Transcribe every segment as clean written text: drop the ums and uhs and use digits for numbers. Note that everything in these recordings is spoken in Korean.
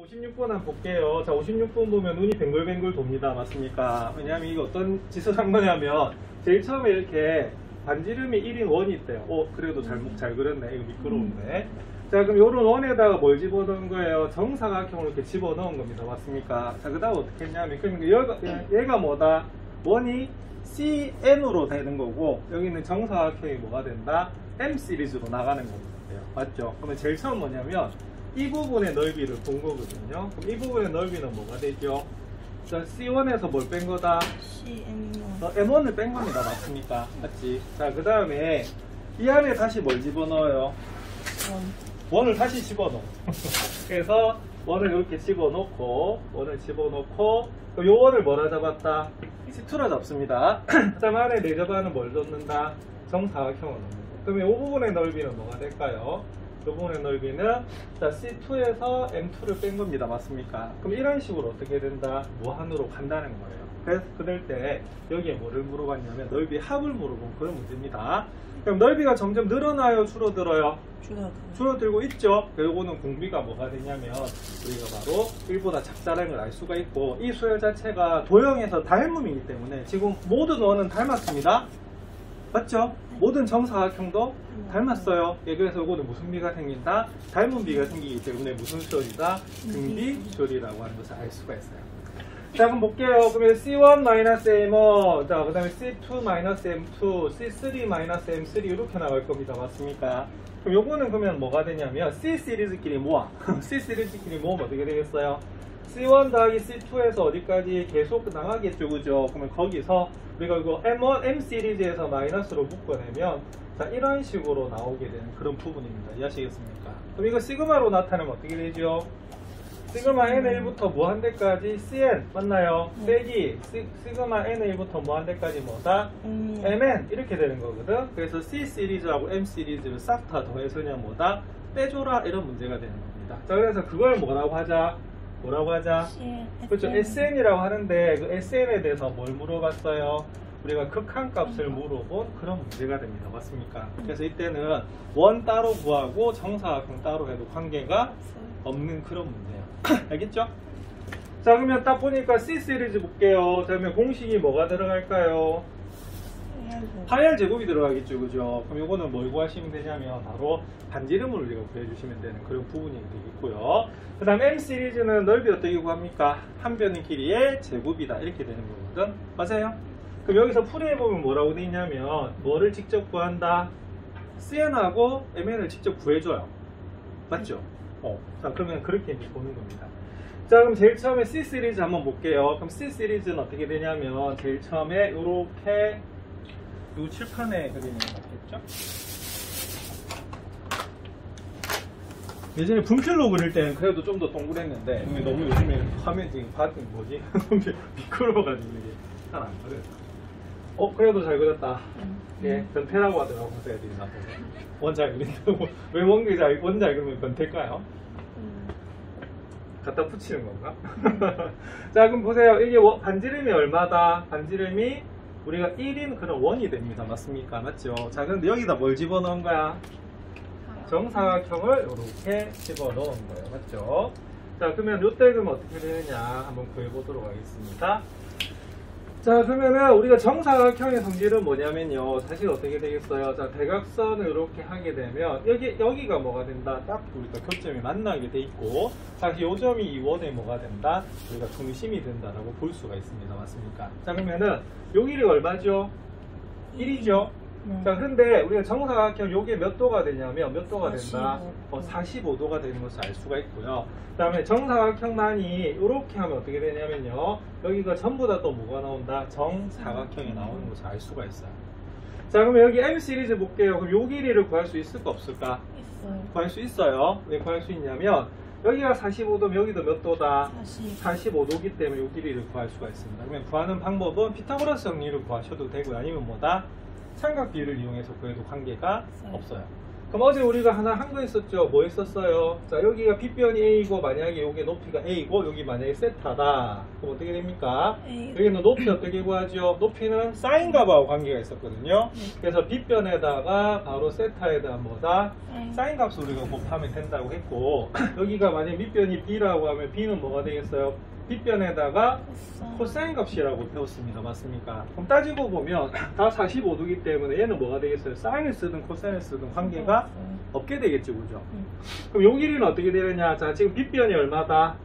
56번 한번 볼게요. 자, 56번 보면 눈이 뱅글뱅글 돕니다. 맞습니까? 왜냐하면 이게 어떤 짓을 한 거냐면 제일 처음에 이렇게 반지름이 1인 원이 있대요. 그래도 잘 그렸네. 이거 미끄러운데. 자, 그럼 요런 원에다가 뭘 집어넣은 거예요? 정사각형을 이렇게 집어넣은 겁니다. 맞습니까? 자, 그 다음 어떻게 했냐면 얘가 뭐다? 원이 CN으로 되는 거고 여기는 정사각형이 뭐가 된다? M 시리즈로 나가는 겁니다. 맞죠? 그러면 제일 처음 뭐냐면 이 부분의 넓이를 본 거거든요. 그럼 이 부분의 넓이는 뭐가 되죠? 자, C1에서 뭘 뺀 거다? CM1. M1을 뺀 겁니다. 맞습니까? 맞지? 자, 그 다음에 이 안에 다시 뭘 집어넣어요? 원을 다시 집어넣어. 그래서 원을 이렇게 집어넣고 그럼 요 원을 뭐라 잡았다? C2라 잡습니다. 그 다음 안에 내접하는 뭘 넣는다? 정사각형을 넣는 거. 그러면 이 부분의 넓이는 뭐가 될까요? 이 부분의 넓이는 자, C2에서 M2를 뺀 겁니다. 맞습니까? 그럼 이런 식으로 어떻게 된다? 무한으로 간다는 거예요. 그래서 그럴 때 여기에 뭐를 물어봤냐면 넓이 합을 물어본 그런 문제입니다. 그럼 넓이가 점점 늘어나요? 줄어들어요? 줄어들고 있죠. 요거는 공비가 뭐가 되냐면 우리가 바로 1보다 작다는 걸 알 수가 있고 이 수열 자체가 도형에서 닮음이기 때문에 지금 모든 원은 닮았습니다. 맞죠? 모든 정사각형도 닮았어요. 그래서 이거는 무슨 비가 생긴다? 닮은 비가 생기기 때문에 무슨 수열이다? 등비 수열이라고 하는 것을 알 수가 있어요. 자, 그럼 볼게요. 그러면 C1-M1, 자, 그 다음에 C2-M2, C3-M3 이렇게 나갈 겁니다. 맞습니까? 그럼 요거는 그러면 뭐가 되냐면 C 시리즈끼리 모아. C 시리즈끼리 모으면 어떻게 되겠어요? C1 더하기 C2에서 어디까지 계속 나가겠죠, 그죠? 그러면 거기서 우리가 이거 M1, M 시리즈에서 마이너스로 묶어내면 자, 이런 식으로 나오게 되는 그런 부분입니다. 이해하시겠습니까? 그럼 이거 시그마로 나타내면 어떻게 되죠? 시그마 N1부터 무한대까지 CN 맞나요? 빼기 시그마 N1부터 무한대까지 뭐다? MN 이렇게 되는 거거든. 그래서 C 시리즈하고 M 시리즈를 싹 다 더해서 그냥 뭐다? 빼줘라 이런 문제가 되는 겁니다. 자, 그래서 그걸 뭐라고 하자? 그렇죠. SN이라고 하는데 그 SN에 대해서 뭘 물어봤어요? 우리가 극한값을 물어본 그런 문제가 됩니다. 맞습니까? 그래서 이때는 원 따로 구하고 정사각형 따로 해도 관계가 없는 그런 문제예요. 알겠죠? 자, 그러면 딱 보니까 C 시리즈 볼게요. 자, 그러면 공식이 뭐가 들어갈까요? 파이알 제곱이 들어가겠죠, 그죠? 그럼 이거는 뭘 구하시면 되냐면 바로 반지름을 우리가 구해주시면 되는 그런 부분이 되겠고요. 그 다음 M 시리즈는 넓이 어떻게 구합니까? 한 변의 길이의 제곱이다 이렇게 되는 거거든. 맞아요? 그럼 여기서 풀이해보면 뭐라고 되어 있냐면 뭐를 직접 구한다? CN하고 MN을 직접 구해줘요. 맞죠? 자, 그러면 그렇게 이제 보는 겁니다. 자, 그럼 제일 처음에 C 시리즈 한번 볼게요. 그럼 C 시리즈는 어떻게 되냐면 제일 처음에 이렇게 요 칠판에 그리는 거 맞겠죠? 예전에 분필로 그릴 때는 그래도 좀 더 동그랬는데 너무 요즘에 화면 지금 뭐지? 미끄러워가지고 이게 잘 안 그려요. 그래도 잘 그렸다. 예, 변태라고 하더라고. 그래야 되나 원 잘 그린다고. 왜 원 잘 그리면 변태일까요? 갖다 붙이는 건가? 자, 그럼 보세요. 이게 반지름이 얼마다? 반지름이 우리가 1인 그런 원이 됩니다. 맞습니까? 맞죠? 자, 그런데 여기다 뭘 집어넣은 거야? 정사각형을 이렇게 집어넣은 거예요. 맞죠? 자, 그러면 요때 그럼 어떻게 되느냐 한번 구해보도록 하겠습니다. 자, 그러면은 우리가 정사각형의 성질은 뭐냐면요. 사실 어떻게 되겠어요? 자, 대각선을 이렇게 하게 되면 여기가 뭐가 된다? 딱 우리가 교점이 만나게 돼 있고 사실 요 점이 이 원에 뭐가 된다? 우리가 중심이 된다라고 볼 수가 있습니다. 맞습니까? 자, 그러면은 요 길이 얼마죠? 1이죠? 자, 근데 우리가 정사각형 요게 몇 도가 되냐면 몇 도가 된다? 45도가 되는 것을 알 수가 있고요. 그 다음에 정사각형만이 이렇게 하면 어떻게 되냐면요. 여기가 전부 다 또 뭐가 나온다? 정사각형이 나오는 것을 알 수가 있어요. 자, 그러면 여기 M 시리즈 볼게요. 그럼 요 길이를 구할 수 있을까 없을까? 있어요. 구할 수 있어요. 왜 구할 수 있냐면 여기가 45도면 여기도 몇 도다? 45도기 때문에 요 길이를 구할 수가 있습니다. 그러면 구하는 방법은 피타고라스 정리를 구하셔도 되고요. 아니면 뭐다? 삼각 비율을 이용해서 구해도 관계가 없어요. 그럼 어제 우리가 하나 한 거 있었죠? 뭐 있었어요? 자, 여기가 빗변이 A이고, 만약에 여기 높이가 A고, 여기 만약에 세타다. 그럼 어떻게 됩니까? A. 여기는 높이 어떻게 구하죠? 높이는 사인값하고 관계가 있었거든요. 그래서 빗변에다가 바로 세타에다가 뭐다? 사인값을 우리가 곱하면 된다고 했고, 여기가 만약에 밑변이 B라고 하면 B는 뭐가 되겠어요? 빗변에다가 코사인 값이라고 배웠습니다. 맞습니까? 그럼 따지고 보면 다 45도기 때문에 얘는 뭐가 되겠어요? 사인을 쓰든 코사인을 쓰든 관계가 없게 되겠죠. 그죠? 그럼 요 길이는 어떻게 되느냐? 자, 지금 빗변이 얼마다?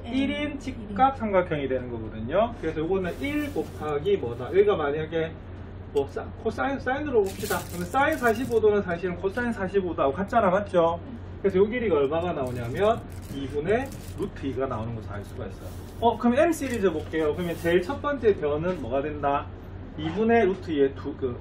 1인 직각 삼각형이 되는 거거든요. 그래서 요거는 1 곱하기 뭐다? 여기가 만약에 뭐 사인으로 봅시다. 그러면 사인 45도는 사실은 코사인 45도하고 같잖아. 맞죠? 그래서 요 길이가 얼마가 나오냐면 2분의 루트 2가 나오는 것을 알 수가 있어요. 그럼 M 시리즈 볼게요. 그러면 제일 첫 번째 변은 뭐가 된다? 2분의 루트 2의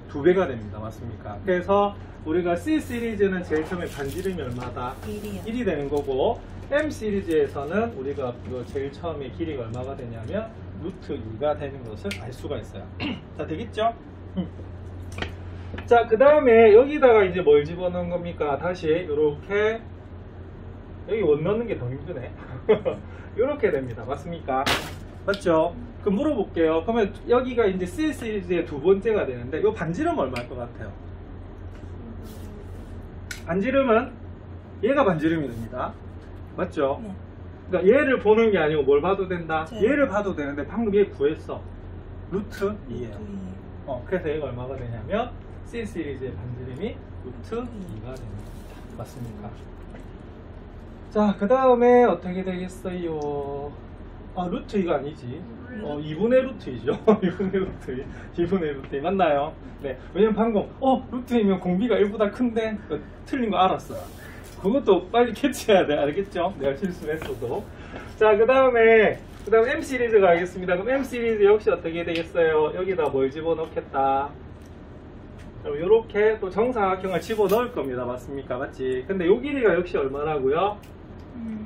두 배가 됩니다. 맞습니까? 그래서 우리가 C 시리즈는 제일 처음에 반지름이 얼마다? 1이 되는 거고, M 시리즈에서는 우리가 제일 처음에 길이가 얼마가 되냐면 루트 2가 되는 것을 알 수가 있어요. 자, 되겠죠? 자, 그 다음에 여기다가 이제 뭘 집어넣은 겁니까? 다시 이렇게 여기 원 넣는 게 더 힘드네. 이렇게 됩니다. 맞습니까? 맞죠? 그럼 물어볼게요. 그러면 여기가 이제 C 시리즈의 두 번째가 되는데 이 반지름 얼마일 것 같아요? 반지름은 얘가 반지름이 됩니다. 맞죠? 네. 그러니까 얘를 보는 게 아니고 뭘 봐도 된다? 네. 얘를 봐도 되는데 방금 얘 구했어. 루트 2예요. 그래서 얘가 얼마가 되냐면 C 시리즈의 반지름이 루트 2가 됩니다. 맞습니까? 자, 그 다음에 어떻게 되겠어요? 루트 2가 아니지. 2분의 루트 2죠. 2분의 루트 2. 2분의 루트 2. 맞나요? 네. 왜냐면 방금, 루트 2면 공비가 1보다 큰데, 틀린 거 알았어요. 그것도 빨리 캐치해야 돼. 알겠죠? 내가 실수를 했어도. 자, 그 다음에 M 시리즈가 알겠습니다. 그럼 M 시리즈 역시 어떻게 되겠어요? 여기다 뭘 집어넣겠다. 이렇게 또 정사각형을 집어넣을 겁니다. 맞습니까? 맞지? 근데 요 길이가 역시 얼마라고요?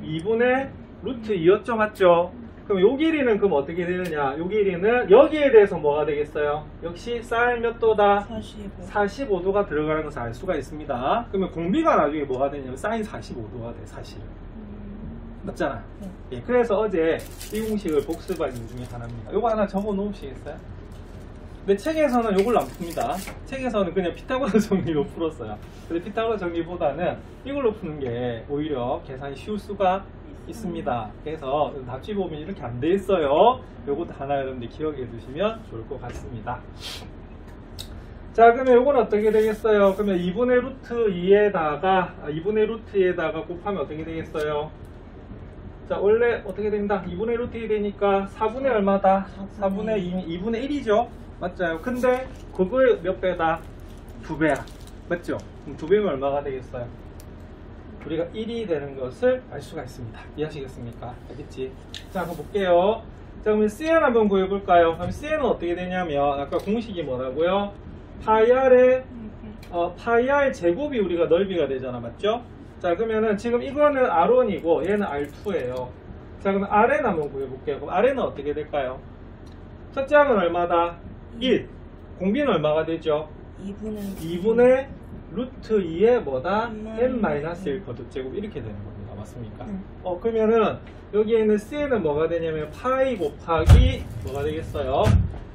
2분의 루트 2였죠? 맞죠? 그럼 요 길이는 그럼 어떻게 되느냐? 요 길이는 여기에 대해서 뭐가 되겠어요? 역시 사인 몇 도다? 45도가 들어가는 것을 알 수가 있습니다. 그러면 공비가 나중에 뭐가 되냐면 사인 45도가 돼, 사실은. 맞잖아. 예, 그래서 어제 이 공식을 복습한 이유 중에 하나입니다. 요거 하나 적어 놓으시겠어요? 근데 책에서는 요걸 안 풉니다. 책에서는 그냥 피타고라스 정리로 풀었어요. 근데 피타고라스 정리보다는 이걸로 푸는 게 오히려 계산이 쉬울 수가 있습니다. 그래서 답지 보면 이렇게 안 돼 있어요. 요것도 하나 여러분들 기억해 두시면 좋을 것 같습니다. 자, 그러면 요건 어떻게 되겠어요? 그러면 2분의 루트 2에다가 곱하면 어떻게 되겠어요? 자, 원래 어떻게 됩니다? 2분의 루트 2 되니까 4분의 얼마다? 4분의 2분의 1이죠? 맞죠? 근데 그거의 몇 배다? 2배야. 맞죠? 그럼 2배면 얼마가 되겠어요? 우리가 1이 되는 것을 알 수가 있습니다. 이해하시겠습니까? 알겠지? 자, 한번 볼게요. 자, 그러면 CN 한번 구해볼까요? 그럼 CN은 어떻게 되냐면, 아까 공식이 뭐라고요? 파이 R 제곱이 우리가 넓이가 되잖아. 맞죠? 자, 그러면은 지금 이거는 R1이고 얘는 R2예요. 자, 그러면 Rn 한번 구해볼게요. 그럼 Rn은 어떻게 될까요? 첫째 항은 얼마다? 1. 공비는 얼마가 되죠? 2분의 루트 2의 뭐다? n-1 거듭제곱 이렇게 되는 겁니다. 맞습니까? 그러면은 여기에는 C는 뭐가 되냐면 파이 곱하기 뭐가 되겠어요?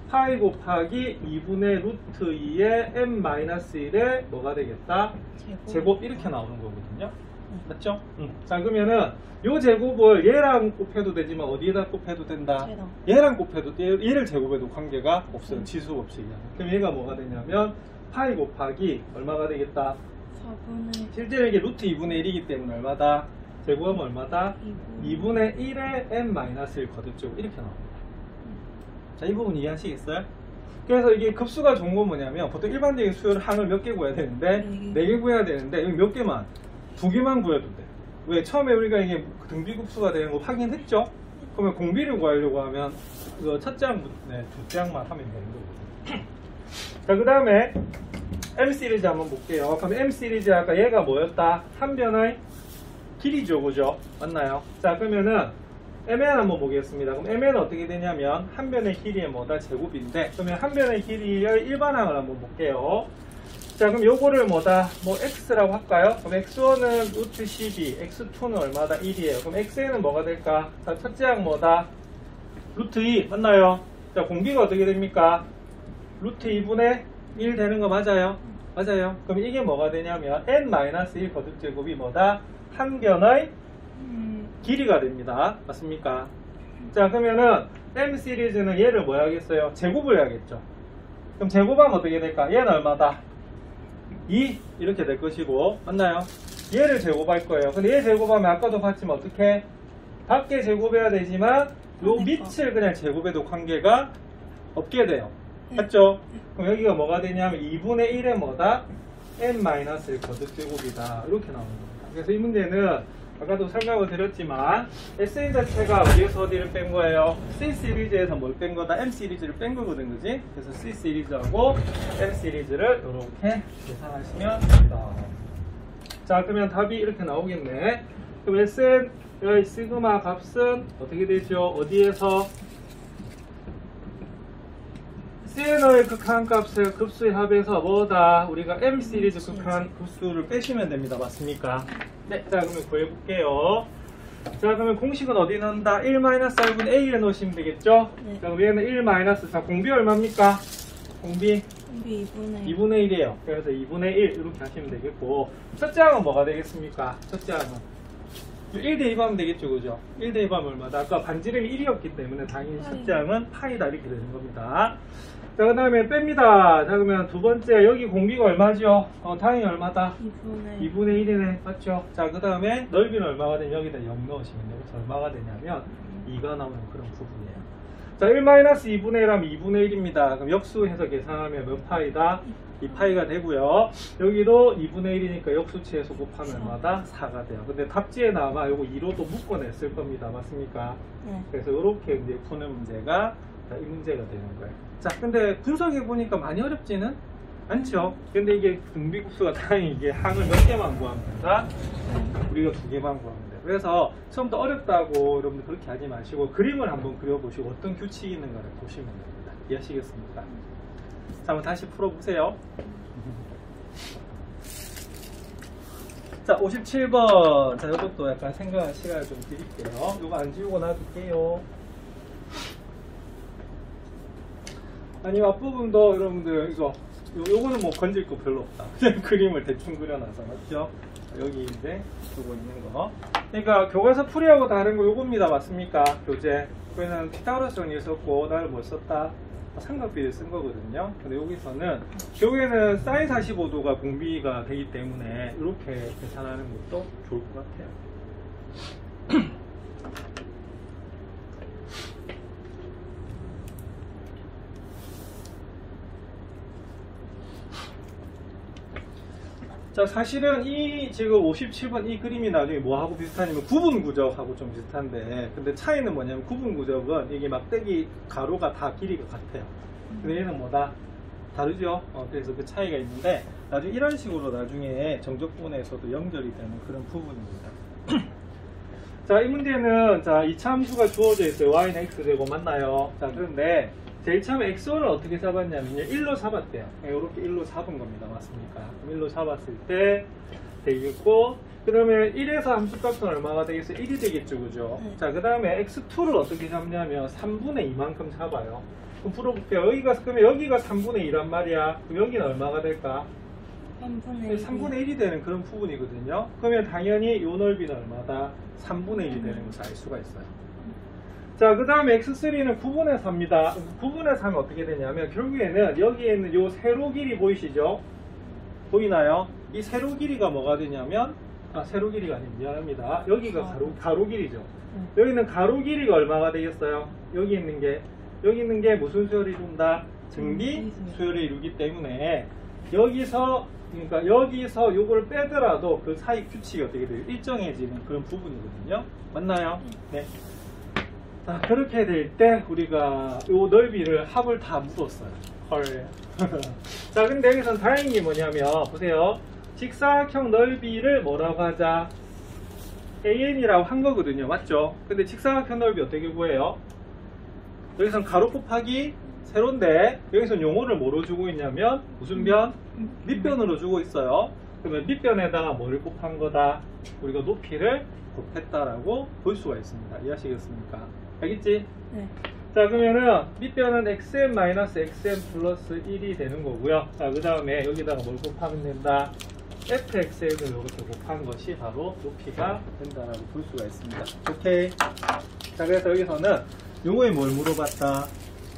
파이 곱하기 2분의 루트 2의 n-1의 뭐가 되겠다? 제곱 이렇게 나오는 거거든요. 맞죠? 자, 그러면은 요 제곱을 얘랑 곱해도 되지만 어디에다 곱해도 된다? 얘랑 곱해도 얘를 제곱해도 관계가 없어요. 지수 법칙이야. 그럼 얘가 뭐가 되냐면 파이 곱하기 얼마가 되겠다? 4분의 실제로 이게 루트 2분의 1이기 때문에 얼마다? 제곱하면 얼마다? 2분의 1의 n-1 거듭제곱 이렇게 나옵니다. 자, 이 부분 이해하시겠어요? 그래서 이게 급수가 좋은 건 뭐냐면 보통 일반적인 수열 항을 몇 개 구해야 되는데 4개 구해야 되는데 여기 몇 개만? 2개만 구해도 돼. 왜? 처음에 우리가 이게 등비급수가 되는 거 확인했죠? 그러면 공비를 구하려고 하면 이거 첫째 항, 둘째 항만 하면 되는 거거든요. 자, 그 다음에 M 시리즈 한번 볼게요. 그럼 M 시리즈 아까 얘가 뭐였다? 한 변의 길이죠, 그죠? 맞나요? 자, 그러면은 MN 한번 보겠습니다. 그럼 MN은 어떻게 되냐면 한 변의 길이의 뭐다? 제곱인데, 그러면 한 변의 길이의 일반항을 한번 볼게요. 자, 그럼 요거를 뭐다? 뭐 x라고 할까요? 그럼 x1은 루트 12, x2는 얼마다? 1이에요. 그럼 x에는 뭐가 될까? 자, 첫째 항 뭐다? 루트 2 맞나요? 자, 공비가 어떻게 됩니까? 루트 2분의 1 되는 거 맞아요? 맞아요. 그럼 이게 뭐가 되냐면 n-1 거듭제곱이 뭐다? 한 변의 길이가 됩니다. 맞습니까? 자, 그러면은 m 시리즈는 얘를 뭐 해야겠어요? 제곱을 해야겠죠. 그럼 제곱하면 어떻게 될까? 얘는 얼마다? 2 이렇게 될 것이고 맞나요? 얘를 제곱할 거예요. 근데 얘 제곱하면 아까도 봤지만 어떻게? 밖에 제곱해야 되지만 요 밑을 그냥 제곱해도 관계가 없게 돼요. 맞죠? 그럼 여기가 뭐가 되냐면 2분의 1의 뭐다? n-1 거듭제곱이다. 이렇게 나오는 겁니다. 그래서 이 문제는 아까도 설명을 드렸지만 SN 자체가 어디에서 어디를 뺀 거예요? C 시리즈에서 뭘 뺀 거다? M 시리즈를 뺀 거거든, 그지? 그래서 C 시리즈하고 M 시리즈를 이렇게 계산하시면 됩니다. 자, 그러면 답이 이렇게 나오겠네. 그럼 SN의 시그마 값은 어떻게 되죠? 어디에서? CN의 극한 값의 급수의 합에서 뭐다? 우리가 M 시리즈 극한 급수를 빼시면 됩니다. 맞습니까? 네, 자, 그러면 구해볼게요. 자, 그러면 공식은 어디 넣는다? 1-r분의 A에 넣으시면 되겠죠? 네. 자, 그럼 얘는 1 자, 공비 얼마입니까? 공비 2분의 1이에요. 그래서 2분의 1 이렇게 하시면 되겠고, 첫째 항은 뭐가 되겠습니까? 첫째 항은 1대2 하면 되겠죠, 그죠? 1대2 하면 얼마다? 아까 반지름이 1이었기 때문에 당연히 첫째 항은 파이다 이렇게 되는 겁니다. 자, 그 다음에 뺍니다. 자, 그러면 두 번째, 여기 공비가 얼마죠? 당연히 얼마다? 2분의 1이네. 맞죠? 자, 그 다음에 넓이는 얼마가 되냐? 여기다 0 넣으시면 돼요. 그래서 얼마가 되냐면 2가 나오는 그런 부분이에요. 자, 1-2분의 1 하면 2분의 1입니다. 그럼 역수해서 계산하면 몇 파이다? 2파이가 되고요. 여기도 2분의 1이니까 역수치해서 곱하면 얼마다? 4가 돼요. 근데 답지에는 아마 요거 2로도 묶어냈을 겁니다. 맞습니까? 네. 그래서 이렇게 이제 푸는 문제가 이 문제가 되는 거예요. 자, 근데 분석해 보니까 많이 어렵지는 않죠. 근데 이게 등비급수가 당연히 이게 항을 몇 개만 구하면 된다? 우리가 2개만 구하면 돼요. 그래서 처음부터 어렵다고 여러분들 그렇게 하지 마시고 그림을 한번 그려보시고 어떤 규칙이 있는가를 보시면 됩니다. 이해하시겠습니까? 자, 한번 다시 풀어보세요. 자, 57번. 자, 이것도 약간 생각할 시간을 좀 드릴게요. 이거 안 지우고 놔둘게요. 아니, 앞부분도 여러분들 이거 요거는 뭐 건질 거 별로 없다. 그냥 그림을 대충 그려놔서 맞죠? 여기 이제 요거 있는 거. 그러니까 교과서 풀이하고 다른 거 요겁니다. 맞습니까? 교재. 그거는 피타고라스 정리 썼고 나를 뭐 썼다? 삼각비를 쓴 거거든요. 근데 여기서는 결국에는 사인 45도가 공비가 되기 때문에 이렇게 계산하는 것도 좋을 것 같아요. 자, 사실은 이 지금 57번 이 그림이 나중에 뭐하고 비슷하냐면 구분 구적하고 좀 비슷한데, 근데 차이는 뭐냐면 구분 구적은 이게 막대기 가로가 다 길이가 같아요. 근데 얘는 뭐다? 다르죠? 그래서 그 차이가 있는데 나중에 이런 식으로 나중에 정적분에서도 연결이 되는 그런 부분입니다. 자, 이 문제는 자, 이 참수가 주어져 있어요. y는 x 되고 맞나요? 자, 그런데 제일 처음에 x1을 어떻게 잡았냐면요, 1로 잡았대요. 이렇게 1로 잡은 겁니다. 맞습니까? 그럼 1로 잡았을 때 되겠고, 그 다음에 1에서 함수값은 얼마가 되겠어요? 1이 되겠죠, 그죠? 자, 그 다음에 x2를 어떻게 잡냐면 3분의 2만큼 잡아요. 그럼 풀어볼게요. 그러면 여기가 3분의 2란 말이야. 그럼 여기는 얼마가 될까? 3분의 1이 되는 그런 부분이거든요. 그러면 당연히 이 넓이는 얼마다? 3분의 1이 되는 것을 알 수가 있어요. 자, 그 다음에 x3는 9분의 4입니다. 9분의 4는 어떻게 되냐면 결국에는 여기에 있는 요 세로 길이 보이시죠? 보이나요? 이 세로 길이가 뭐가 되냐면 세로 길이가 아니고 미안합니다. 여기가 가로 길이죠. 여기는 가로 길이가 얼마가 되겠어요? 여기 있는 게 무슨 수열을 이룬다? 증비 수열을 이루기 때문에 여기서 요거를 빼더라도 그 사이 규칙이 어떻게 돼요? 일정해지는 그런 부분이거든요. 맞나요? 네. 자, 그렇게 될 때 우리가 요 넓이를 합을 다 묻었어요. 헐. 자, 근데 여기서는 다행인 게 뭐냐면 보세요. 직사각형 넓이를 뭐라고 하자? AN이라고 한 거거든요. 맞죠? 근데 직사각형 넓이 어떻게 구해요? 여기서는 가로 곱하기 세로인데 여기서 용어를 뭐로 주고 있냐면 무슨 변? 밑변으로 주고 있어요. 그러면 밑변에다가 뭐를 곱한 거다? 우리가 높이를 곱했다라고 볼 수가 있습니다. 이해하시겠습니까? 알겠지? 네. 자, 그러면은 밑변은 xn-xn 플러스 1이 되는 거고요. 자, 그 다음에 여기다가 뭘 곱하면 된다? fxn을 이렇게 곱한 것이 바로 높이가 된다라고 볼 수가 있습니다. 오케이. 자, 그래서 여기서는 요거에 뭘 물어봤다?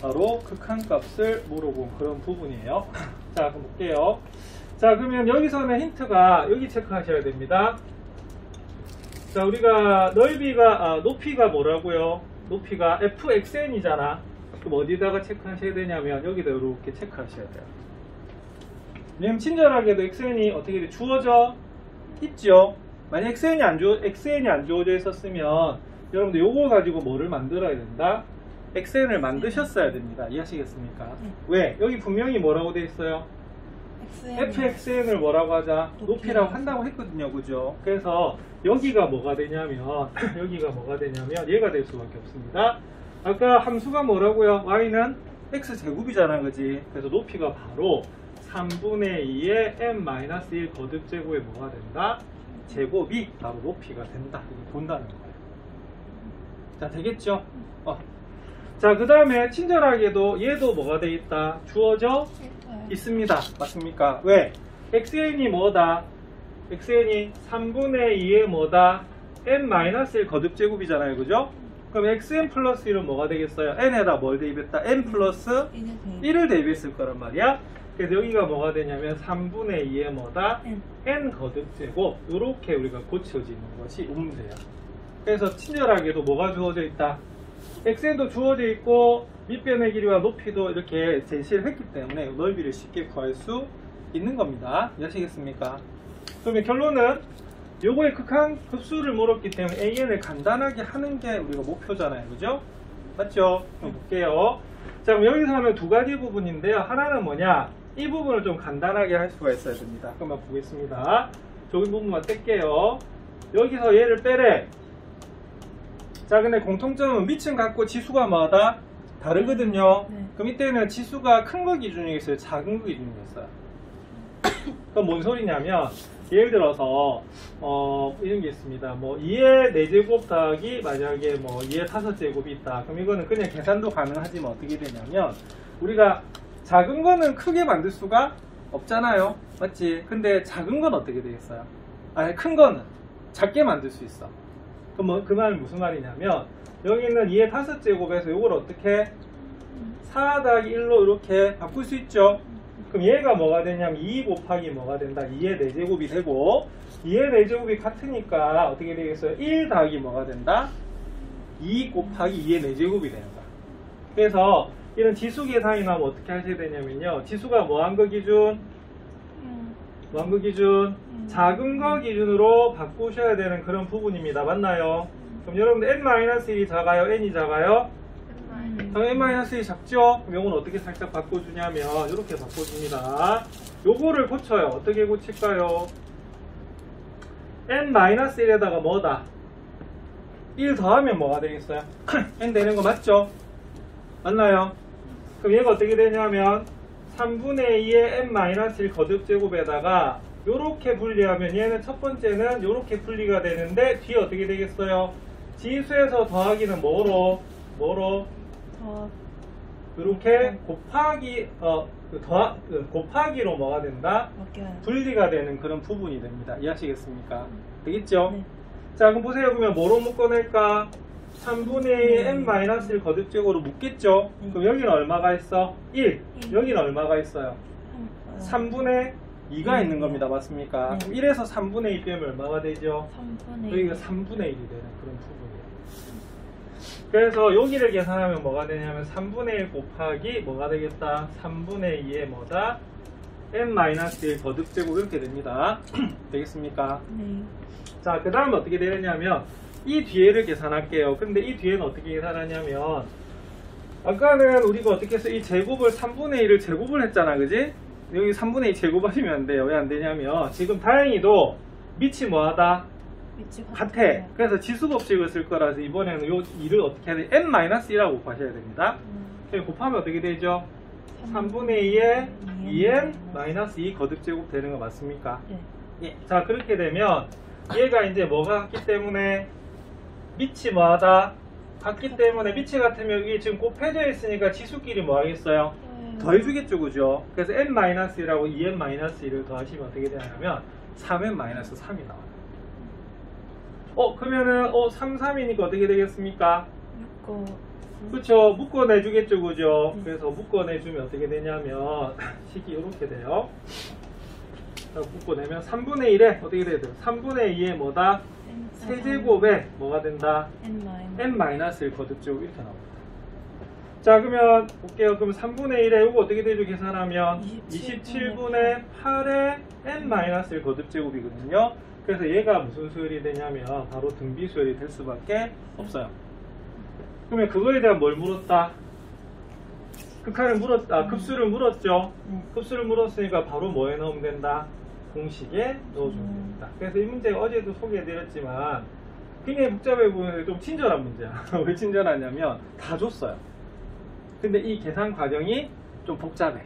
바로 극한값을 물어본 그런 부분이에요. 자, 그럼 볼게요. 자, 그러면 여기서는 힌트가 여기 체크하셔야 됩니다. 자, 우리가 높이가 뭐라고요? 높이가 fxn이잖아. 그럼 어디다가 체크하셔야 되냐면 여기다 이렇게 체크하셔야 돼요. 왜냐면 친절하게도 xn이 어떻게 돼? 주어져 있죠. 만약 xn이 안 주어져 있었으면 여러분들 요거 가지고 뭐를 만들어야 된다? xn을 만드셨어야 됩니다. 이해하시겠습니까? 왜? 여기 분명히 뭐라고 돼 있어요? fxn을 뭐라고 하자? 높이라고 한다고 했거든요. 그죠? 그래서 여기가 뭐가 되냐면 얘가 될 수밖에 없습니다. 아까 함수가 뭐라고요? y는 x제곱이잖아. 그지? 그래서 높이가 바로 3분의 2의 n-1 거듭제곱에 뭐가 된다? 제곱이 바로 높이가 된다. 이거 본다는 거예요. 자, 되겠죠? 자, 그 다음에 친절하게도 얘도 뭐가 돼 있다? 주어져 있습니다. 맞습니까? 왜? xn이 뭐다? xn이 3분의 2의 뭐다? n-1 거듭제곱이잖아요. 그죠? 그럼 xn 플러스 1은 뭐가 되겠어요? n에다 뭘 대입했다? n 플러스 1을 대입했을 거란 말이야. 그래서 여기가 뭐가 되냐면 3분의 2의 뭐다? n 거듭제곱. 이렇게 우리가 고쳐지는 것이 음수예요. 그래서 친절하게도 뭐가 주어져 있다? xn도 주어져 있고 밑변의 길이와 높이도 이렇게 제시를 했기 때문에 넓이를 쉽게 구할 수 있는 겁니다. 이해하시겠습니까? 그러면 결론은 요거의 극한 급수를 물었기 때문에 an을 간단하게 하는 게 우리가 목표잖아요. 그죠? 맞죠? 그럼 볼게요. 자, 그럼 여기서 하면 두 가지 부분인데요. 하나는 뭐냐? 이 부분을 좀 간단하게 할 수가 있어야 됩니다. 한번 보겠습니다. 저기 부분만 뗄게요. 여기서 얘를 빼래. 자, 근데 공통점은 밑은 같고 지수가 뭐하다? 다르거든요. 네. 그럼 이때는 지수가 큰 거 기준이겠어요? 작은 거 기준이겠어요? 그럼 뭔 소리냐면 예를 들어서 이런 게 있습니다. 뭐 2의 4제곱 더하기 만약에 뭐 2의 5제곱이 있다. 그럼 이거는 그냥 계산도 가능하지만 어떻게 되냐면 우리가 작은 거는 크게 만들 수가 없잖아요. 맞지? 근데 작은 건 어떻게 되겠어요? 아니, 큰 거는 작게 만들 수 있어. 그럼 뭐, 그 말은 무슨 말이냐면 여기 있는 2의 5제곱에서 이걸 어떻게 4 더하기 1로 이렇게 바꿀 수 있죠. 그럼 얘가 뭐가 되냐면 2 곱하기 뭐가 된다? 2의 4제곱이 되고 2의 4제곱이 같으니까 어떻게 되겠어요? 1 더하기 뭐가 된다? 2 곱하기 2의 4제곱이 된다. 그래서 이런 지수 계산이 나면 어떻게 하셔야 되냐면요. 지수가 뭐한 거 기준? 뭐한 거 기준? 작은 거 기준으로 바꾸셔야 되는 그런 부분입니다. 맞나요? 그럼 여러분들 n-1이 작아요? n이 작아요? n-1이 작죠? 그럼 이건 어떻게 살짝 바꿔주냐면 이렇게 바꿔줍니다. 요거를 고쳐요. 어떻게 고칠까요? n-1에다가 뭐다? 1 더하면 뭐가 되겠어요? n 되는 거 맞죠? 맞나요? 그럼 얘가 어떻게 되냐면 3분의 2의 n-1 거듭제곱에다가 요렇게 분리하면 얘는 첫 번째는 요렇게 분리가 되는데 뒤에 어떻게 되겠어요? 지수에서 더하기는 뭐로? 요렇게 곱하기 곱하기로 뭐가 된다? 분리가 되는 그런 부분이 됩니다. 이해하시겠습니까? 되겠죠? 네. 자, 그럼 보세요. 그러면 뭐로 묶어낼까? 3분의 2 n-1 거듭제곱으로 묶겠죠? 그럼 여기는 얼마가 있어? 1. 여기는 얼마가 있어요? 3분의 2가 있는 겁니다. 맞습니까? 네. 그럼 1에서 3분의 2 빼면 얼마가 되죠? 3분의 1. 여기가 3분의 1이 되는 그런 부분이에요. 그래서 여기를 계산하면 뭐가 되냐면 3분의 1 곱하기 뭐가 되겠다? 3분의 2의 뭐다? n-1 거듭제곱 이렇게 됩니다. 되겠습니까? 네. 자, 그 다음에 어떻게 되느냐면 이 뒤에를 계산할게요. 근데 이 뒤에는 어떻게 계산하냐면 아까는 우리가 어떻게 해서 이 제곱을 3분의 1을 제곱을 했잖아. 그지? 여기 3분의 2 제곱하시면 안 돼요. 왜 안 되냐면 지금 다행히도 밑이 뭐하다? 같아. 그래서 지수법칙을 쓸 거라서 이번에는 요 2를 어떻게 해야 돼? n-1이라고 곱하셔야 됩니다. 곱하면 어떻게 되죠? 3분의 2에 2n-2 거듭제곱 되는 거 맞습니까? 네. 예. 자, 그렇게 되면 얘가 이제 뭐가 같기 때문에 밑이 뭐하다? 같기 때문에 밑이 같으면 이게 지금 곱해져 있으니까 지수끼리 뭐 하겠어요? 더해주겠죠, 그죠? 그래서 n-1하고 2n-1을 더하시면 어떻게 되냐면 3n-3이 나와요. 그러면은 3, 3이니까 어떻게 되겠습니까? 그쵸, 묶어내주겠죠, 그죠? 그래서 묶어내주면 어떻게 되냐면 식이 이렇게 돼요. 묶어내면 3분의 1에 어떻게 돼야 돼요? 3분의 2에 뭐다? 세제곱에 뭐가 된다? n-를 거듭제곱 이렇게 나옵니다. 자, 그러면 볼게요. 그럼 3분의 1에 이거 어떻게 되죠? 계산하면 27분의 8에 n-를 거듭제곱이거든요. 그래서 얘가 무슨 수열이 되냐면 바로 등비 수열이 될 수밖에 없어요. 그러면 그거에 대한 뭘 물었다? 극한을 물었다. 급수를 물었죠. 급수를 물었으니까 바로 뭐에 넣으면 된다? 공식에 넣어주면 됩니다. 그래서 이 문제 어제도 소개해드렸지만 굉장히 복잡해 보이는데 좀 친절한 문제야. 왜 친절하냐면 다 줬어요. 근데 이 계산 과정이 좀 복잡해.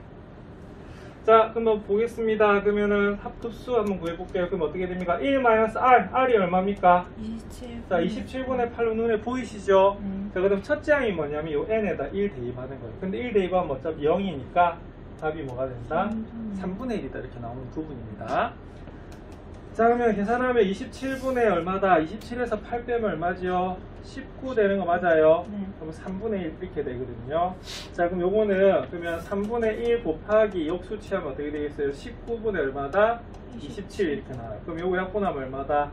자, 그럼 보겠습니다. 그러면은 합급수 한번 구해볼게요. 그럼 어떻게 됩니까? 1-r, r이 얼마입니까? 27. 자, 27분의 8로 눈에 보이시죠? 자, 그럼 첫째 항이 뭐냐면 이 n에다 1 대입하는 거예요. 근데 1 대입하면 어차피 0이니까 답이 뭐가 된다? 3분의 1이다 이렇게 나오는 부분입니다. 자, 그러면 계산하면 27분의 얼마다? 27에서 8 빼면 얼마죠? 19 되는 거 맞아요? 네. 그럼 3분의 1 이렇게 되거든요. 자, 그럼 요거는 그러면 3분의 1 곱하기 역수치하면 어떻게 되겠어요? 19분의 얼마다? 27 이렇게 나와요. 그럼 요거 약분하면 얼마다?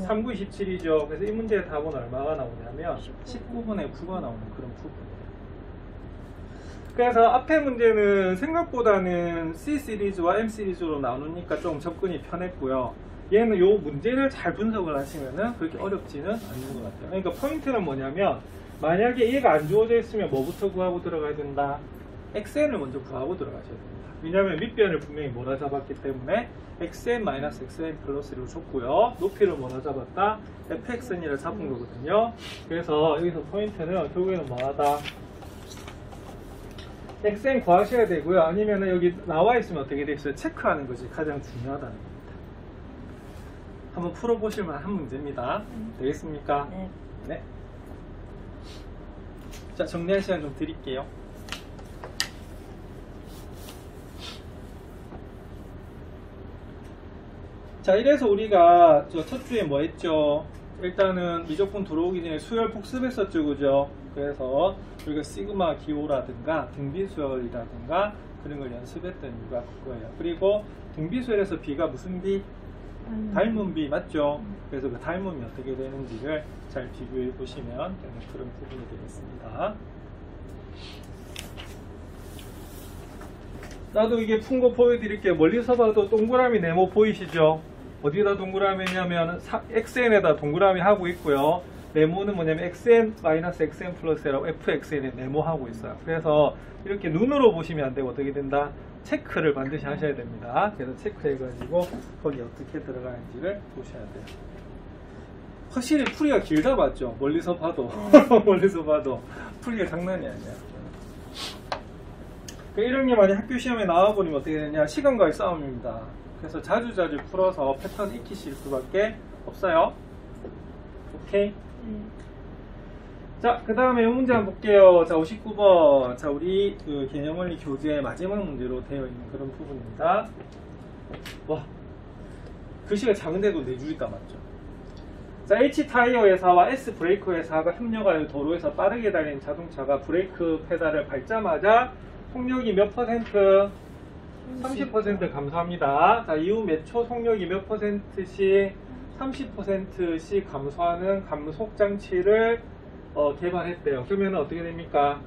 3, 9, 27이죠. 그래서 이 문제의 답은 얼마가 나오냐면 19분의 9가 나오는 그런 부분이에요. 그래서 앞에 문제는 생각보다는 C 시리즈와 M 시리즈로 나누니까 좀 접근이 편했고요. 얘는 요 문제를 잘 분석을 하시면은 그렇게 어렵지는 않는 것 같아요. 그러니까 포인트는 뭐냐면 만약에 얘가 안 주어져 있으면 뭐부터 구하고 들어가야 된다? xn을 먼저 구하고 들어가셔야 됩니다. 왜냐하면 밑변을 분명히 몰아잡았기 때문에 xn-xn 플러스로 줬고요. 높이를 몰아잡았다? fxn이라 잡은 거거든요. 그래서 여기서 포인트는 결국에는 뭐하다? xn 구하셔야 되고요. 아니면 여기 나와 있으면 어떻게 되겠어요? 체크하는 것이 가장 중요하다는 겁니다. 한번 풀어보실 만한 문제입니다. 되겠습니까? 네. 네. 자, 정리할 시간 좀 드릴게요. 자, 이래서 우리가 첫 주에 뭐 했죠? 일단은 미적분 들어오기 전에 수열 복습했었죠, 그죠? 그래서 우리가 시그마 기호라든가 등비수열이라든가 그런 걸 연습했던 이유가 그거예요. 그리고 등비수열에서 비가 무슨 비? 닮은 비 맞죠? 그래서 그 닮음이 어떻게 되는지를 잘 비교해 보시면 되는 그런 부분이 되겠습니다. 나도 이게 푼 거 보여드릴게요. 멀리서 봐도 동그라미 네모 보이시죠? 어디다 동그라미 했냐면 xn에다 동그라미 하고 있고요. 네모는 뭐냐면 xn-xn 플러스라고 fxn에 네모하고 있어요. 그래서 이렇게 눈으로 보시면 안 되고 어떻게 된다? 체크를 반드시 하셔야 됩니다. 그래서 체크해가지고 거기 어떻게 들어가는지를 보셔야 돼요. 확실히 풀이가 길다 맞죠? 멀리서 봐도 멀리서 봐도 풀이가 장난이 아니야. 이런 게 만약 학교 시험에 나와버리면 어떻게 되냐? 시간과의 싸움입니다. 그래서 자주자주 풀어서 패턴 익히실 수밖에 없어요. 오케이? 자, 그 다음에 이 문제 한번 볼게요. 자, 59번. 자, 우리 그 개념원리 교재의 마지막 문제로 되어 있는 그런 부분입니다. 와, 글씨가 작은데도 4줄 있다, 맞죠? 자, H타이어 회사와 S브레이크 회사가 협력하여 도로에서 빠르게 달리는 자동차가 브레이크 페달을 밟자마자 속력이 몇 퍼센트? 30% 감소합니다. 자, 이후 몇 초 속력이 몇 퍼센트씩 30%씩 감소하는 감속 장치를 개발했대요. 그러면 어떻게 됩니까?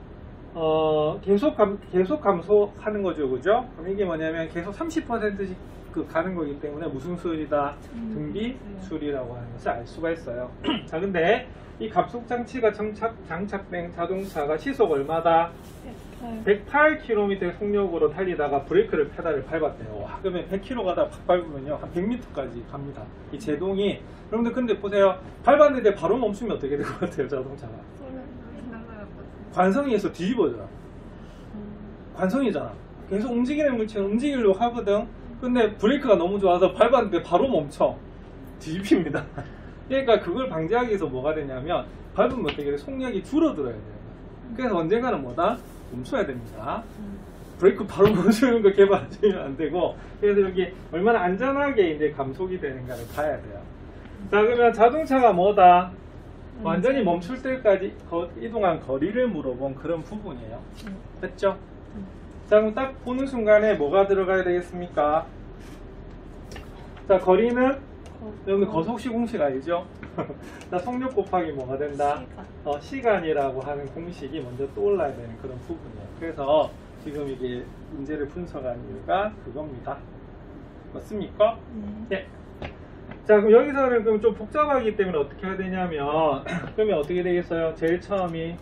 계속 감소하는 거죠, 그죠? 그럼 이게 뭐냐면 계속 30%씩 가는 거기 때문에 무슨 수율이다? 등비 수율이라고 하는 것을 알 수가 있어요. 자, 근데 이 감속 장치가 장착된 자동차가 시속 얼마다? 108km 속력으로 달리다가 브레이크를 페달을 밟았대요. 와, 그러면 100km 가다 팍 밟으면요 한 100m까지 갑니다. 이 제동이. 여러분들 근데 보세요, 밟았는데 바로 멈추면 어떻게 될 것 같아요? 자동차가 관성에서 뒤집어져요. 관성이잖아. 계속 움직이는 물체는 움직이려고 하거든. 근데 브레이크가 너무 좋아서 밟았는데 바로 멈춰. 뒤집힙니다. 그러니까 그걸 방지하기 위해서 뭐가 되냐면 밟으면 어떻게 돼? 속력이 줄어들어야 돼요. 그래서 언젠가는 뭐다? 멈춰야 됩니다. 브레이크 바로 멈추는 거 개발하시면 안 되고, 그래서 여기 얼마나 안전하게 이제 감속이 되는가를 봐야 돼요. 자, 그러면 자동차가 뭐다? 완전히 멈출 때까지 이동한 거리를 물어본 그런 부분이에요. 됐죠? 자, 그럼 딱 보는 순간에 뭐가 들어가야 되겠습니까? 자, 거리는 여기 거속시 공식 알죠? 자, 속력 곱하기 뭐가 된다? 시간이라고 하는 공식이 먼저 떠올라야 되는 그런 부분이에요. 그래서 지금 이게 문제를 분석한 이유가 그겁니다. 맞습니까? 네. 자, 그럼 여기서는 그럼 좀 복잡하기 때문에 어떻게 해야 되냐면, 그러면 어떻게 되겠어요? 제일 처음이,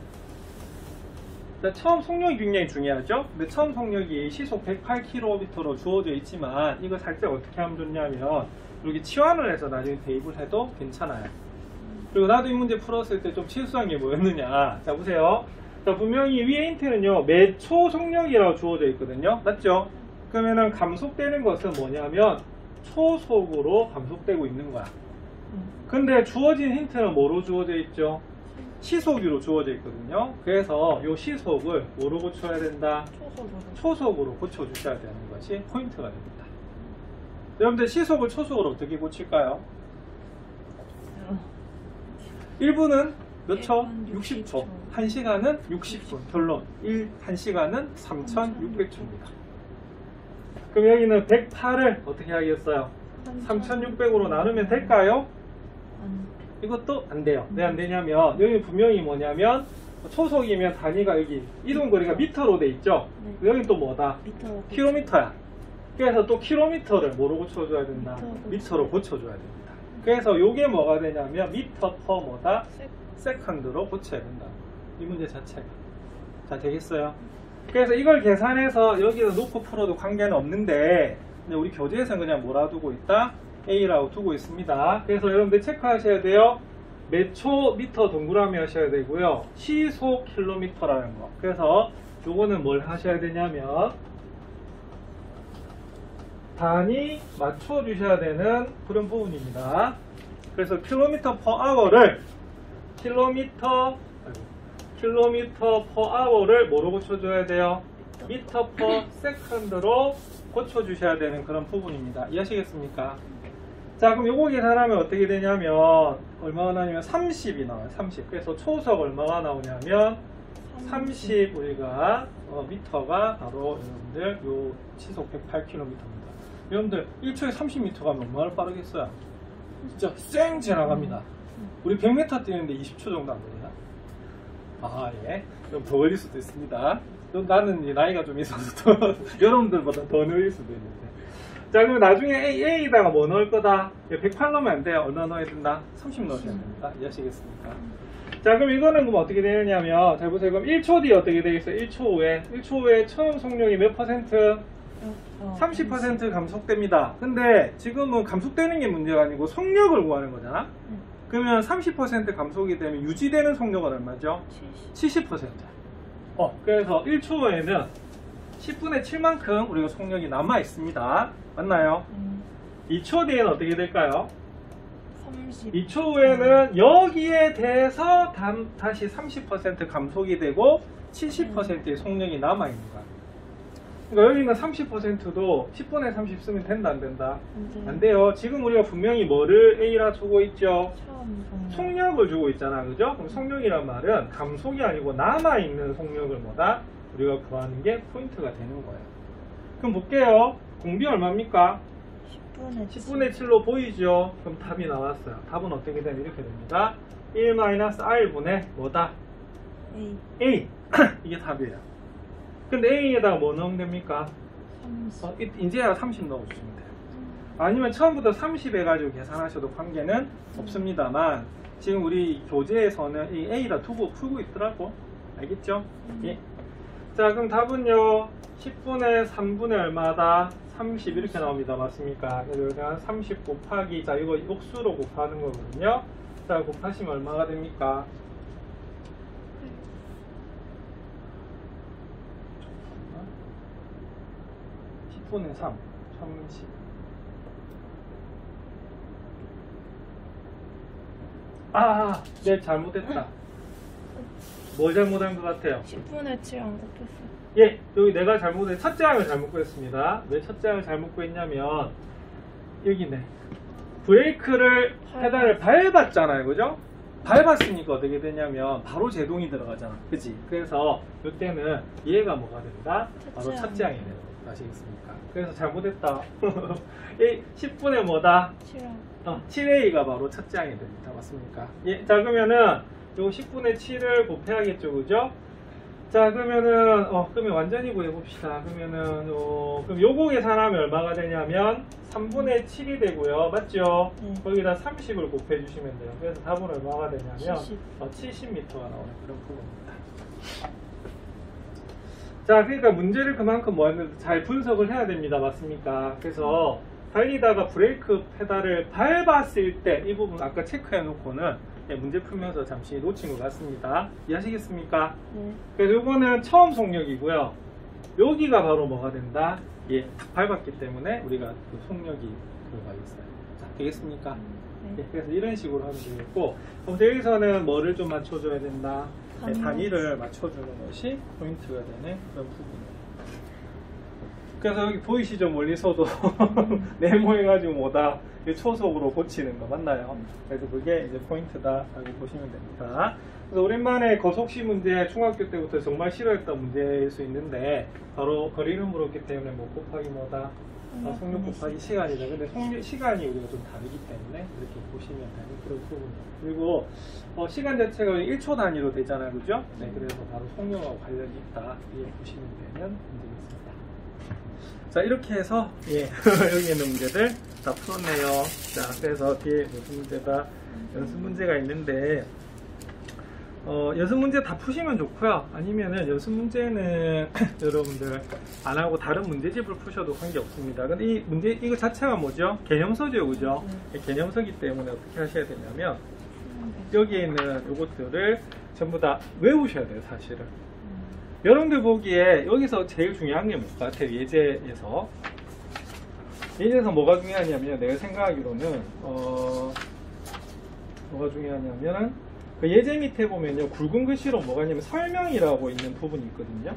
자, 처음 속력이 굉장히 중요하죠? 근데 처음 속력이 시속 108km로 주어져 있지만, 이거 살짝 어떻게 하면 좋냐면, 여기 치환을 해서 나중에 대입을 해도 괜찮아요. 그리고 나도 이 문제 풀었을 때 좀 실수한 게 뭐였느냐. 자, 보세요. 자, 분명히 위에 힌트는요, 매초 속력이라고 주어져 있거든요. 맞죠? 그러면은 감속되는 것은 뭐냐면, 초속으로 감속되고 있는 거야. 근데 주어진 힌트는 뭐로 주어져 있죠? 시속으로 주어져 있거든요. 그래서 이 시속을 뭐로 고쳐야 된다? 초속으로 고쳐주셔야 되는 것이 포인트가 됩니다. 여러분들 시속을 초속으로 어떻게 고칠까요? 1분은 몇 초? 60초. 1시간은 60분. 결론 1시간은 3,600초입니다. 그럼 여기는 108을 어떻게 하겠어요? 3,600으로 나누면 될까요? 이것도 안 돼요. 왜 안 되냐면 여기 분명히 뭐냐면 초속이면 단위가 여기 이동거리가 미터로 돼 있죠? 여긴 또 뭐다? 킬로미터야. 그래서 또 킬로미터를 뭐로 고쳐줘야 된다? 미터로 고쳐줘야 됩니다. 그래서 요게 뭐가 되냐면 미터 퍼 뭐다? 세컨드로 고쳐야 된다. 이 문제 자체가. 자, 되겠어요? 그래서 이걸 계산해서 여기다 놓고 풀어도 관계는 없는데, 우리 교재에서는 그냥 뭐라 두고 있다? A라고 두고 있습니다. 그래서 여러분들 체크하셔야 돼요. 매초 미터 동그라미 하셔야 되고요. 시속 킬로미터라는 거. 그래서 요거는 뭘 하셔야 되냐면 단위 맞춰 주셔야 되는 그런 부분입니다. 그래서 킬로미터 퍼 아워를 킬로미터 퍼 아워를 뭐로 고쳐줘야 돼요? 미터 퍼 세컨드로 고쳐주셔야 되는 그런 부분입니다. 이해하시겠습니까? 자, 그럼 요거 계산하면 어떻게 되냐면 얼마가 나오냐면 30이 나와요. 30. 그래서 초속 얼마가 나오냐면 30 우리가 미터가 바로 여러분들 요 시속 108km입니다. 여러분들 1초에 30m 가면 얼마나 빠르겠어요? 진짜 쌩 지나갑니다. 우리 100m 뛰는데 20초 정도 안 걸리나? 아, 예. 좀 더 걸릴 수도 있습니다. 나는 나이가 좀 있어서 여러분들보다 더 느릴 수도 있는데. 자, 그럼 나중에 A에다가 뭐 넣을 거다? 108 넣으면 안 돼요. 얼마 넣어야 된다? 30 넣으셔야 됩니다. 이해하시겠습니까? 자, 그럼 이거는 그럼 어떻게 되느냐면, 잘 보세요. 그럼 1초 뒤에 어떻게 되겠어요? 1초 후에 처음 속력이 몇 퍼센트? 30% 감속됩니다. 근데 지금은 감속되는 게 문제가 아니고 속력을 구하는 거잖아? 그러면 30% 감속이 되면 유지되는 속력은 얼마죠? 70%. 그래서 1초 후에는 10분의 7만큼 우리가 속력이 남아 있습니다. 맞나요? 2초 뒤에는 어떻게 될까요? 2초 후에는 여기에 대해서 다시 30% 감속이 되고 70%의 속력이 남아 있는 거야. 그러니까 여기는 30%도 10분의 30 쓰면 된다, 안 된다? 안 돼요. 지금 우리가 분명히 뭐를 A라 주고 있죠? 속력을 주고 있잖아, 그죠? 그럼 속력이란 말은 감속이 아니고 남아있는 속력을 뭐다? 우리가 구하는 게 포인트가 되는 거예요. 그럼 볼게요. 공비 얼마입니까? 10분의 7로 보이죠? 그럼 답이 나왔어요. 답은 어떻게 되면 이렇게 됩니다. 1-R분의 뭐다? A. 이게 답이에요. 근데 A에다가 뭐 넣으면 됩니까? 30. 이제야 30 넣어주시면 돼요. 아니면 처음부터 30 해가지고 계산하셔도 관계는 없습니다만, 지금 우리 교재에서는 이 A다 두고 풀고 있더라고. 알겠죠? 예. 자, 그럼 답은요, 10분의 3분의 얼마다? 30 이렇게 나옵니다. 맞습니까? 그래서 30 곱하기, 자, 이거 역수로 곱하는 거거든요. 자, 곱하시면 얼마가 됩니까? 10분의 3, 30. 네, 잘못했다. 뭘 잘못한 것 같아요? 10분의 7 안 곱했어. 예, 여기 내가 잘못해 첫째 항을 잘못 구했습니다. 왜 첫째 항을 잘못 구했냐면 여기네. 브레이크를 페달을 밟았잖아요, 그죠? 밟았으니까 어떻게 되냐면 바로 제동이 들어가잖아, 그지? 그래서 이때는 얘가 뭐가 된다? 바로 첫째 항이 되는 거 아시겠습니까? 그래서 잘못했다. 이 10분의 뭐다? 7항. 7A가 바로 첫째 항이 됩니다. 맞습니까? 예, 자 그러면은 요 10분의 7을 곱해야겠죠, 그죠? 자 그러면은 그러면 완전히 구해봅시다. 그러면은 그럼 요거 계산하면 얼마가 되냐면 3분의 7이 되고요, 맞죠? 거기다 30을 곱해주시면 돼요. 그래서 답은 얼마가 되냐면 70m가 나오는 그런 부분입니다. 자 그러니까 문제를 그만큼 뭐 했는데 잘 분석을 해야 됩니다. 맞습니까? 그래서 달리다가 브레이크 페달을 밟았을 때 이 부분 아까 체크해 놓고는 문제 풀면서 잠시 놓친 것 같습니다. 이해하시겠습니까? 그래서 요거는 처음 속력이고요. 여기가 바로 뭐가 된다? 예, 탁 밟았기 때문에 우리가 그 속력이 들어가 있어요. 자, 되겠습니까? 예, 그래서 이런 식으로 하면 되겠고, 그럼 여기서는 뭐를 좀 맞춰줘야 된다? 예, 단위를 맞춰주는 것이 포인트가 되는 그런 부분이에요. 그래서 여기 보이시죠? 멀리서도 네모해가지고 뭐다? 초속으로 고치는 거 맞나요? 그래서 그게 이제 포인트다라고 보시면 됩니다. 그래서 오랜만에 거속시 문제 중학교 때부터 정말 싫어했던 문제일 수 있는데 바로 거리를 물었기 때문에 뭐 곱하기 뭐다? 속력 곱하기 시간이다. 근데 시간이 우리가 좀 다르기 때문에 이렇게 보시면 되는 그런 부분이에요. 그리고 시간 자체가 1초 단위로 되잖아요, 그죠? 네, 그래서 바로 속력하고 관련이 있다. 이렇게 보시면 되면 문제겠습니다. 자 이렇게 해서 여기 있는 문제들 다 풀었네요. 자 그래서 뒤에 무슨 문제다 연습 문제가 있는데 연습 문제 다 푸시면 좋고요. 아니면은 연습 문제는 여러분들 안 하고 다른 문제집을 푸셔도 관계 없습니다. 근데 이 문제 이거 자체가 뭐죠? 개념서죠, 그죠? 개념서기 때문에 어떻게 하셔야 되냐면 여기에 있는 요것들을 전부 다 외우셔야 돼요, 사실은. 여러분들 보기에 여기서 제일 중요한 게 뭘 것 같아요? 예제에서 뭐가 중요하냐면 내가 생각하기로는 뭐가 중요하냐면 그 예제 밑에 보면요 굵은 글씨로 뭐가 있냐면 설명이라고 있는 부분이 있거든요.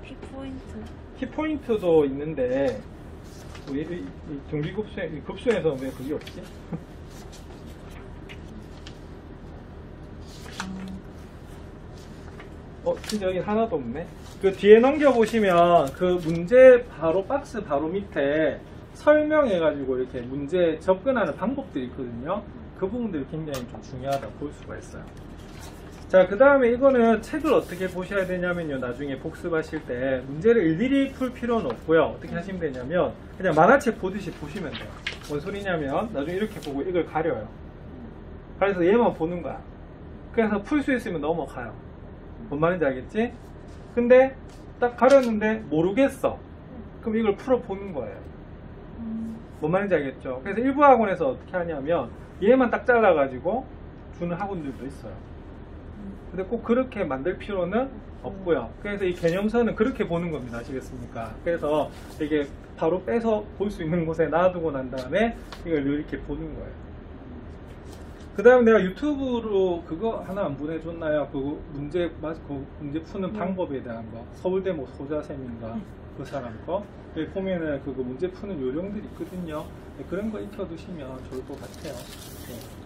키포인트. 키포인트도 있는데 우리 이 급수에서 왜 그게 없지? 진짜 여기 하나도 없네. 그 뒤에 넘겨보시면 그 문제 바로 박스 바로 밑에 설명해가지고 이렇게 문제 접근하는 방법들이 있거든요. 그 부분들이 굉장히 좀 중요하다 볼 수가 있어요. 자, 그 다음에 이거는 책을 어떻게 보셔야 되냐면요. 나중에 복습하실 때 문제를 일일이 풀 필요는 없고요. 어떻게 하시면 되냐면 그냥 만화책 보듯이 보시면 돼요. 뭔 소리냐면 나중에 이렇게 보고 이걸 가려요. 그래서 얘만 보는 거야. 그래서 풀 수 있으면 넘어가요. 뭔 말인지 알겠지? 근데 딱 가렸는데 모르겠어. 그럼 이걸 풀어보는 거예요. 뭔 말인지 알겠죠? 그래서 일부 학원에서 어떻게 하냐면 얘만 딱 잘라가지고 주는 학원들도 있어요. 근데 꼭 그렇게 만들 필요는 없고요. 그래서 이 개념서는 그렇게 보는 겁니다. 아시겠습니까? 그래서 이게 바로 빼서 볼 수 있는 곳에 놔두고 난 다음에 이걸 이렇게 보는 거예요. 그 다음에 내가 유튜브로 그거 하나 안 보내줬나요? 그 문제 푸는 방법에 대한 거. 서울대 뭐 소자쌤인가 그 사람 거. 여기 보면은 그거 문제 푸는 요령들이 있거든요. 그런 거 익혀두시면 좋을 것 같아요. 네.